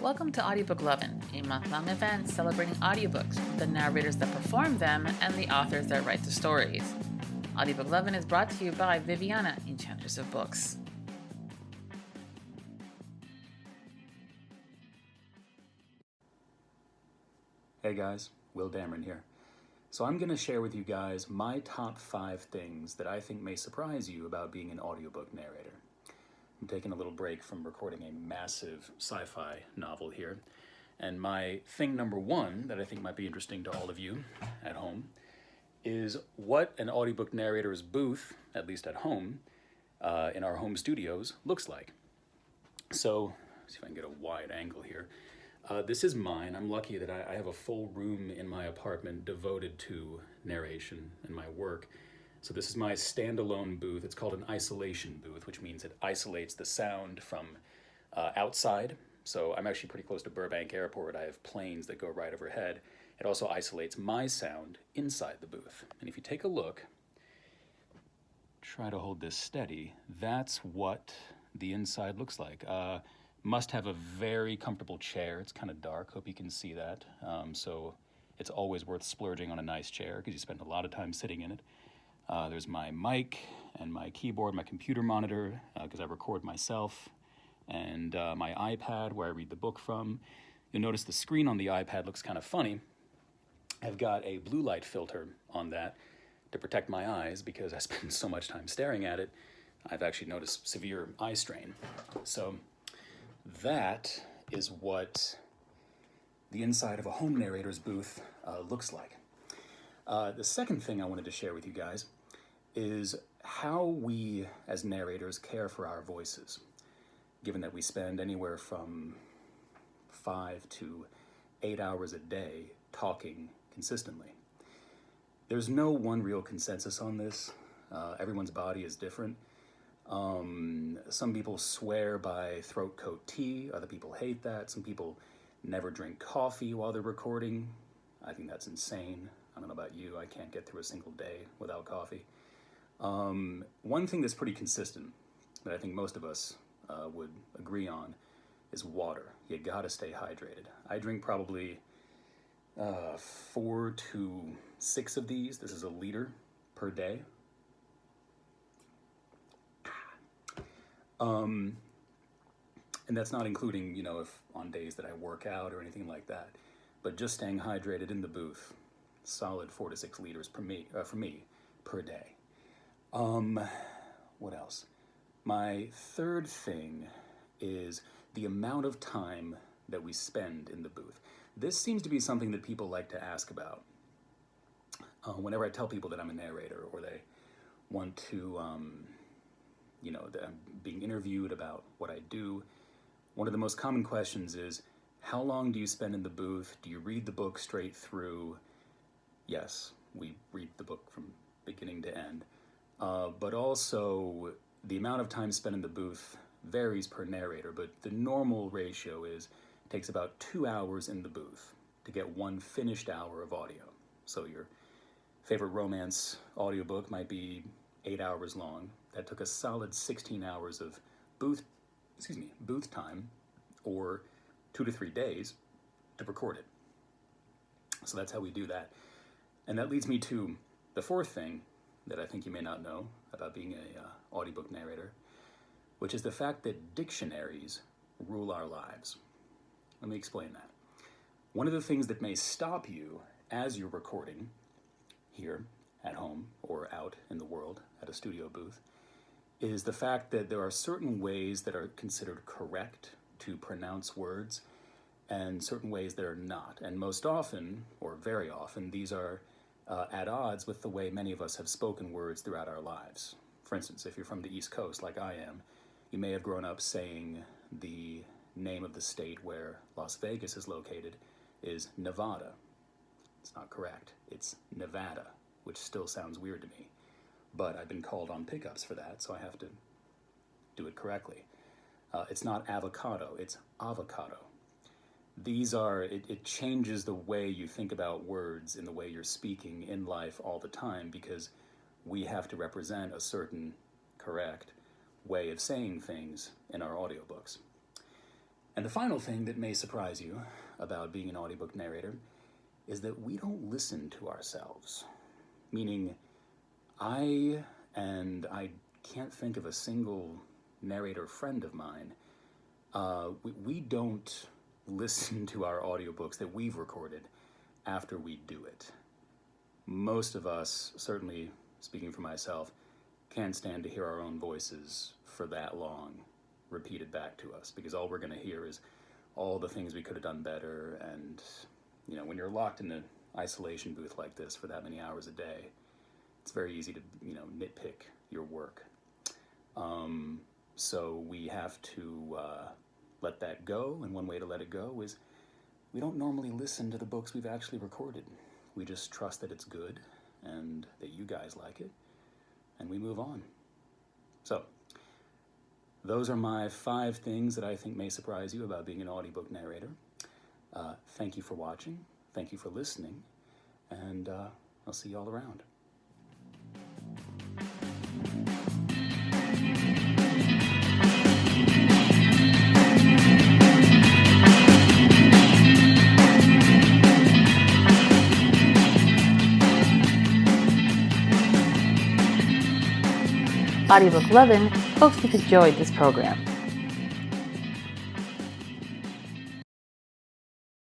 Welcome to Audiobook Lovin, a month-long event celebrating audiobooks, the narrators that perform them, and the authors that write the stories. Audiobook Lovin is brought to you by Viviana Enchantress of Books. Hey guys, Will Damron here. So I'm going to share with you guys my top 5 things that I think may surprise you about being an audiobook narrator. I'm taking a little break from recording a massive sci-fi novel here. And my thing number 1 that I think might be interesting to all of you at home is what an audiobook narrator's booth, at least at home, in our home studios, looks like. So, let's see if I can get a wide angle here. This is mine. I'm lucky that I have a full room in my apartment devoted to narration and my work. So this is my standalone booth. It's called an isolation booth, which means it isolates the sound from outside. So I'm actually pretty close to Burbank Airport. I have planes that go right overhead. It also isolates my sound inside the booth. And if you take a look, try to hold this steady, that's what the inside looks like. Must have a very comfortable chair. It's kind of dark. Hope you can see that. So it's always worth splurging on a nice chair because you spend a lot of time sitting in it. There's my mic and my keyboard, my computer monitor, because I record myself, and my iPad where I read the book from. You'll notice the screen on the iPad looks kind of funny. I've got a blue light filter on that to protect my eyes because I spend so much time staring at it. I've actually noticed severe eye strain. So that is what the inside of a home narrator's booth looks like. The second thing I wanted to share with you guys is how we as narrators care for our voices, given that we spend anywhere from 5 to 8 hours a day talking consistently. There's no one real consensus on this. Everyone's body is different. Some people swear by throat coat tea, other people hate that. Some people never drink coffee while they're recording. I think that's insane. I don't know about you, I can't get through a single day without coffee. One thing that's pretty consistent that I think most of us would agree on is water. You gotta stay hydrated. I drink probably 4 to 6 of these. This is a liter per day. And that's not including, if on days that I work out or anything like that. But just staying hydrated in the booth, solid 4 to 6 liters for me per day. What else? My third thing is the amount of time that we spend in the booth. This seems to be something that people like to ask about. Whenever I tell people that I'm a narrator or they want to, that I'm being interviewed about what I do, one of the most common questions is, how long do you spend in the booth? Do you read the book straight through? Yes, we read the book from beginning to end. But also, the amount of time spent in the booth varies per narrator, but the normal ratio is it takes about 2 hours in the booth to get 1 finished hour of audio. So your favorite romance audiobook might be 8 hours long. That took a solid 16 hours of booth time, or 2 to 3 days to record it. So that's how we do that. And that leads me to the fourth thing that I think you may not know about being a audiobook narrator, which is the fact that dictionaries rule our lives. Let me explain that. One of the things that may stop you as you're recording here at home or out in the world at a studio booth is the fact that there are certain ways that are considered correct to pronounce words and certain ways that are not. And most often, or very often, these are at odds with the way many of us have spoken words throughout our lives. For instance, if you're from the East Coast, like I am, you may have grown up saying the name of the state where Las Vegas is located is Nevada. It's not correct. It's Nevada, which still sounds weird to me. But I've been called on pickups for that, so I have to do it correctly. It's not avocado, it's avocado. It changes the way you think about words in the way you're speaking in life all the time, because we have to represent a certain correct way of saying things in our audiobooks. And the final thing that may surprise you about being an audiobook narrator is that we don't listen to ourselves. Meaning, I can't think of a single narrator friend of mine, we don't listen to our audiobooks that we've recorded after we do it. Most of us, certainly speaking for myself, can't stand to hear our own voices for that long repeated back to us, because all we're going to hear is all the things we could have done better. And when you're locked in an isolation booth like this for that many hours a day, it's very easy to nitpick your work. So we have to let that go, and one way to let it go is we don't normally listen to the books we've actually recorded. We just trust that it's good and that you guys like it, and we move on. So those are my 5 things that I think may surprise you about being an audiobook narrator. Thank you for watching. Thank you for listening. And I'll see you all around. Audiobook Lovin hopes you've enjoyed this program.